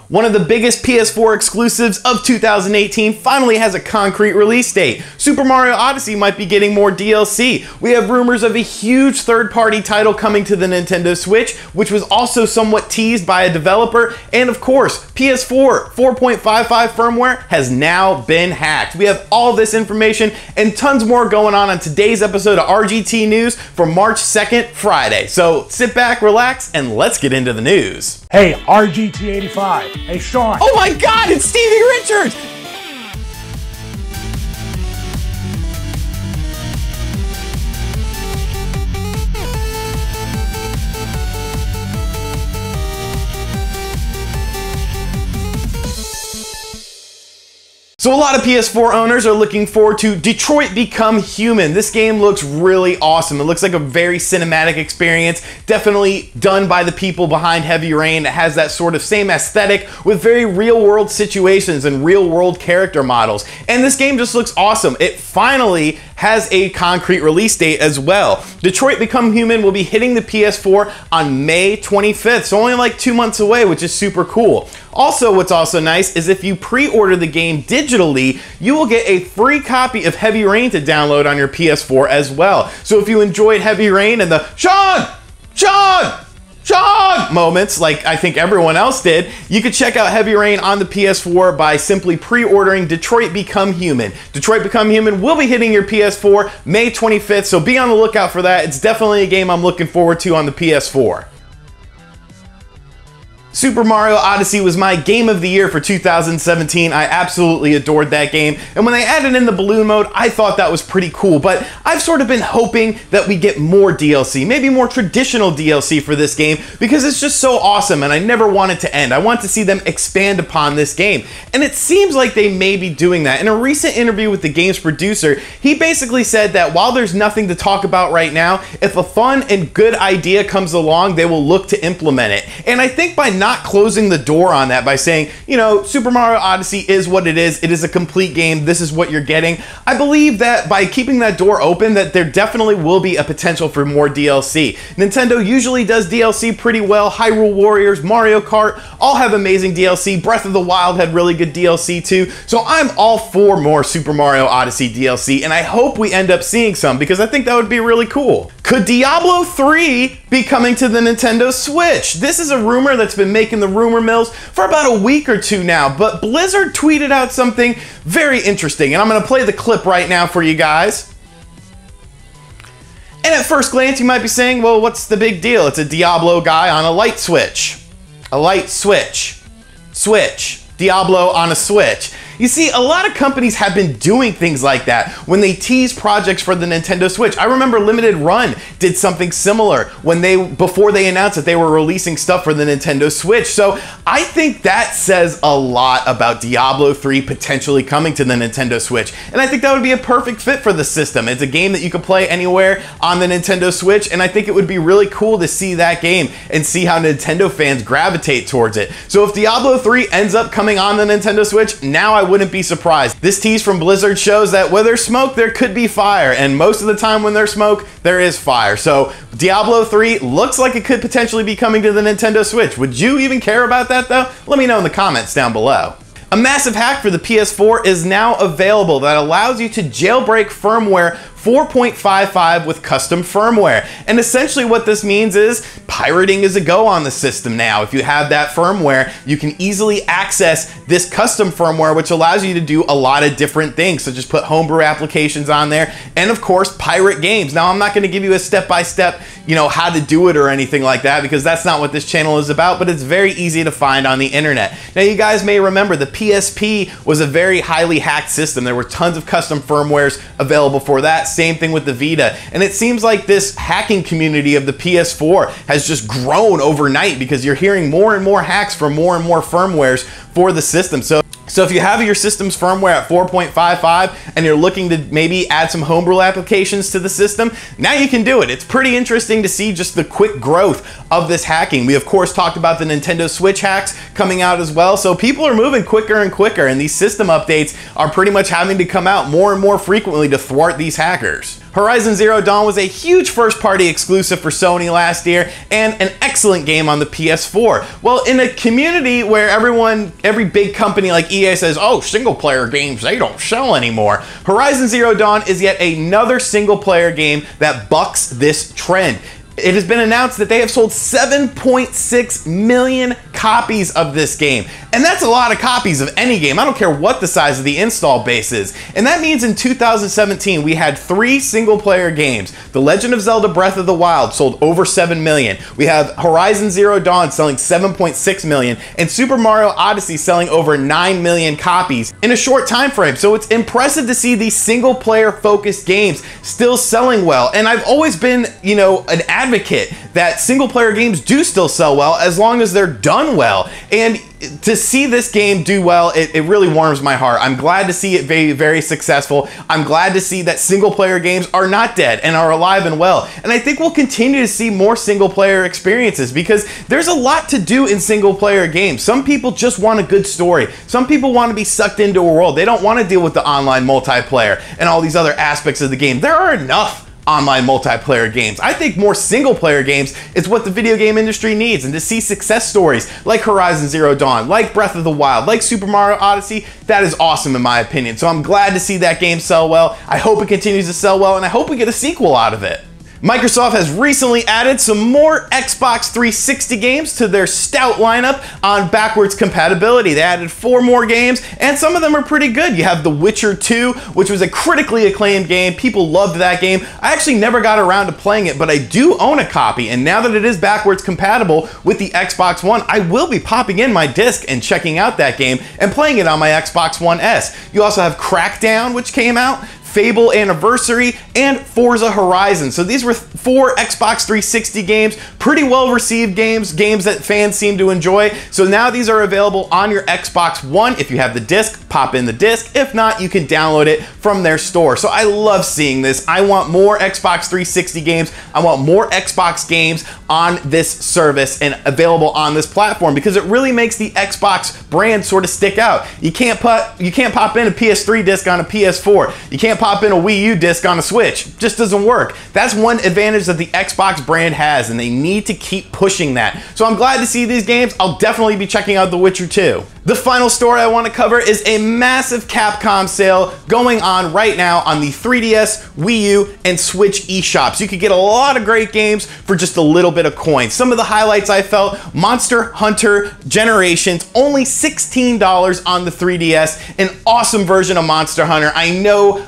One of the biggest PS4 exclusives of 2018 finally has a concrete release date. Super Mario Odyssey might be getting more DLC. We have rumors of a huge third-party title coming to the Nintendo Switch, which was also somewhat teased by a developer. And of course, PS4 4.55 firmware has now been hacked. We have all this information and tons more going on today's episode of RGT News for March 2nd, Friday. So sit back, relax, and let's get into the news. Hey, RGT85. Hey, Sean. Oh my God, it's Stevie Richards! So a lot of PS4 owners are looking forward to Detroit Become Human. This game looks really awesome. It looks like a very cinematic experience, definitely done by the people behind Heavy Rain. It has that sort of same aesthetic with very real world situations and real world character models. And this game just looks awesome. It finally has a concrete release date as well. Detroit Become Human will be hitting the PS4 on May 25th, so only like 2 months away, which is super cool. Also, what's also nice is if you pre-order the game digitally, you will get a free copy of Heavy Rain to download on your PS4 as well. So if you enjoyed Heavy Rain and the Sean moments, like I think everyone else did, you could check out Heavy Rain on the PS4 by simply pre-ordering Detroit Become Human. Detroit Become Human will be hitting your PS4 May 25th, so be on the lookout for that. It's definitely a game I'm looking forward to on the PS4. Super Mario Odyssey was my game of the year for 2017. I absolutely adored that game. And when they added in the balloon mode, I thought that was pretty cool. But I've sort of been hoping that we get more DLC, maybe more traditional DLC for this game, because it's just so awesome and I never want it to end. I want to see them expand upon this game. And it seems like they may be doing that. In a recent interview with the game's producer, he basically said that while there's nothing to talk about right now, if a fun and good idea comes along, they will look to implement it. And I think by not closing the door on that, by saying, you know, Super Mario Odyssey is what it is a complete game, this is what you're getting, I believe that by keeping that door open, that there definitely will be a potential for more DLC. Nintendo usually does DLC pretty well. Hyrule Warriors, Mario Kart, all have amazing DLC. Breath of the Wild had really good DLC too. So I'm all for more Super Mario Odyssey DLC, and I hope we end up seeing some, because I think that would be really cool. Could Diablo 3 be coming to the Nintendo Switch? This is a rumor that's been making the rumor mills for about a week or two now, but Blizzard tweeted out something very interesting, and I'm going to play the clip right now for you guys. And at first glance, you might be saying, well, what's the big deal? It's a Diablo guy on a light switch. A light switch. Switch. Diablo on a Switch. You see, a lot of companies have been doing things like that when they tease projects for the Nintendo Switch. I remember Limited Run did something similar before they announced that they were releasing stuff for the Nintendo Switch. So I think that says a lot about Diablo 3 potentially coming to the Nintendo Switch. And I think that would be a perfect fit for the system. It's a game that you can play anywhere on the Nintendo Switch, and I think it would be really cool to see that game and see how Nintendo fans gravitate towards it. So if Diablo 3 ends up coming on the Nintendo Switch, now I wouldn't be surprised. This tease from Blizzard shows that where there's smoke, there could be fire, and most of the time when there's smoke, there is fire. So Diablo 3 looks like it could potentially be coming to the Nintendo Switch. Would you even care about that though? Let me know in the comments down below. A massive hack for the PS4 is now available that allows you to jailbreak firmware 4.55 with custom firmware. And essentially what this means is pirating is a go on the system now. If you have that firmware, you can easily access this custom firmware, which allows you to do a lot of different things. So just put homebrew applications on there and of course pirate games. Now I'm not going to give you a step-by-step, how to do it or anything like that, because that's not what this channel is about, but it's very easy to find on the internet. Now you guys may remember the PSP was a very highly hacked system. There were tons of custom firmwares available for that. Same thing with the Vita. And it seems like this hacking community of the PS4 has just grown overnight, because you're hearing more and more hacks for more and more firmwares for the system. So if you have your system's firmware at 4.55 and you're looking to maybe add some homebrew applications to the system, now you can do it. It's pretty interesting to see just the quick growth of this hacking. We of course talked about the Nintendo Switch hacks coming out as well. So people are moving quicker and quicker, and these system updates are pretty much having to come out more and more frequently to thwart these hackers. Horizon Zero Dawn was a huge first-party exclusive for Sony last year and an excellent game on the PS4. Well, in a community where every big company like EA says, oh, single-player games, they don't sell anymore, Horizon Zero Dawn is yet another single-player game that bucks this trend. It has been announced that they have sold 7.6 million copies of this game. And that's a lot of copies of any game. I don't care what the size of the install base is. And that means in 2017, we had 3 single-player games. The Legend of Zelda Breath of the Wild sold over 7 million. We have Horizon Zero Dawn selling 7.6 million, and Super Mario Odyssey selling over 9 million copies in a short time frame. So it's impressive to see these single-player focused games still selling well. And I've always been, an advocate that single-player games do still sell well as long as they're done well. And to see this game do well, it really warms my heart. I'm glad to see it very, very successful. I'm glad to see that single-player games are not dead and are alive and well. And I think we'll continue to see more single-player experiences because there's a lot to do in single-player games. Some people just want a good story. Some people want to be sucked into a world. They don't want to deal with the online multiplayer and all these other aspects of the game. There are enough online multiplayer games. I think more single player games is what the video game industry needs, and to see success stories like Horizon Zero Dawn, like Breath of the Wild, like Super Mario Odyssey, that is awesome in my opinion. So I'm glad to see that game sell well. I hope it continues to sell well, and I hope we get a sequel out of it. Microsoft has recently added some more Xbox 360 games to their stout lineup on backwards compatibility. They added 4 more games, and some of them are pretty good. You have The Witcher 2, which was a critically acclaimed game. People loved that game. I actually never got around to playing it, but I do own a copy, and now that it is backwards compatible with the Xbox One, I will be popping in my disc and checking out that game and playing it on my Xbox One S. You also have Crackdown, which came out, Fable Anniversary, and Forza Horizon. So these were 4 Xbox 360 games, pretty well received games that fans seem to enjoy. So now these are available on your Xbox One. If you have the disc, pop in the disc. If not, you can download it from their store. So I love seeing this. I want more Xbox 360 games. I want more Xbox games on this service and available on this platform because it really makes the Xbox brand sort of stick out. You can't pop in a PS3 disc on a PS4. You can't pop in a Wii U disc on a Switch. It just doesn't work. That's one advantage that the Xbox brand has, and they need to keep pushing that. So I'm glad to see these games. I'll definitely be checking out The Witcher 2. The final story I want to cover is a massive Capcom sale going on right now on the 3DS, Wii U, and Switch eShops. You could get a lot of great games for just a little bit of coin. Some of the highlights I felt: Monster Hunter Generations, only $16 on the 3DS, an awesome version of Monster Hunter. I know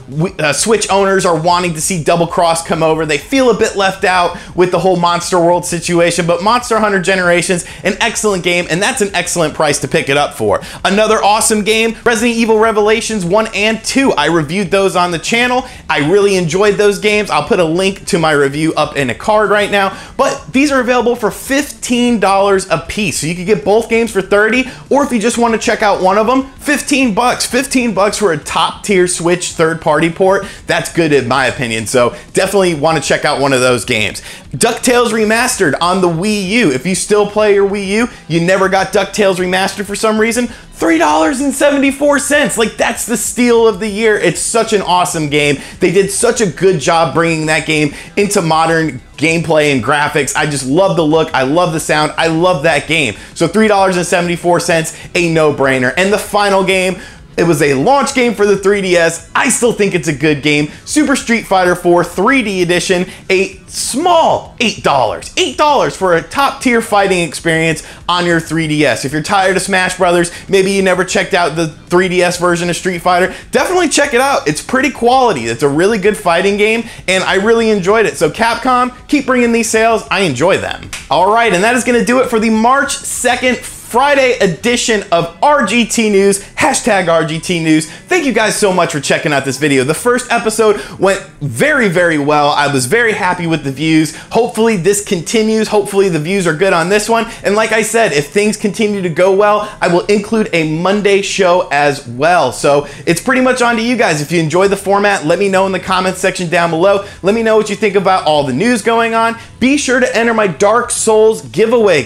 Switch owners are wanting to see Double Cross come over. They feel a bit left out with the whole Monster World situation, but Monster Hunter Generations, an excellent game, and that's an excellent price to pick it up for. Another awesome game, Resident Evil Revelations 1 and 2. I reviewed those on the channel. I really enjoyed those games. I'll put a link to my review up in a card right now, but these are available for $15 a piece. So you can get both games for $30, or if you just want to check out one of them, $15. $15 for a top tier Switch third-party port. That's good in my opinion. So definitely want to check out one of those games. DuckTales Remastered on the Wii U. If you still play your Wii U, you never got DuckTales Remastered for some reason, $3.74. Like, that's the steal of the year. It's such an awesome game. They did such a good job bringing that game into modern gameplay and graphics. I just love the look. I love the sound. I love that game. So $3.74, a no-brainer. And the final game, it was a launch game for the 3DS. I still think it's a good game. Super Street Fighter 4 3D Edition, a small $8. $8 for a top tier fighting experience on your 3DS. If you're tired of Smash Brothers, maybe you never checked out the 3DS version of Street Fighter, definitely check it out. It's pretty quality. It's a really good fighting game, and I really enjoyed it. So Capcom, keep bringing these sales. I enjoy them. All right, and that is going to do it for the March 2nd Friday edition of RGT News, hashtag RGT News. Thank you guys so much for checking out this video. The first episode went very, very well. I was very happy with the views. Hopefully this continues. Hopefully the views are good on this one. And like I said, if things continue to go well, I will include a Monday show as well. So it's pretty much on to you guys. If you enjoy the format, let me know in the comments section down below. Let me know what you think about all the news going on. Be sure to enter my Dark Souls giveaway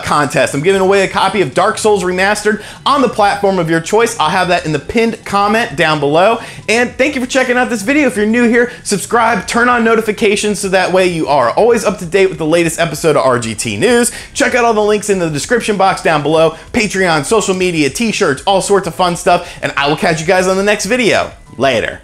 contest. I'm giving away a copy of Dark Souls Remastered on the platform of your choice. I'll have that in the pinned comment comment down below. And thank you for checking out this video. If you're new here, subscribe, turn on notifications so that way you are always up to date with the latest episode of RGT News. Check out all the links in the description box down below, Patreon, social media, t-shirts, all sorts of fun stuff, and I will catch you guys on the next video. Later.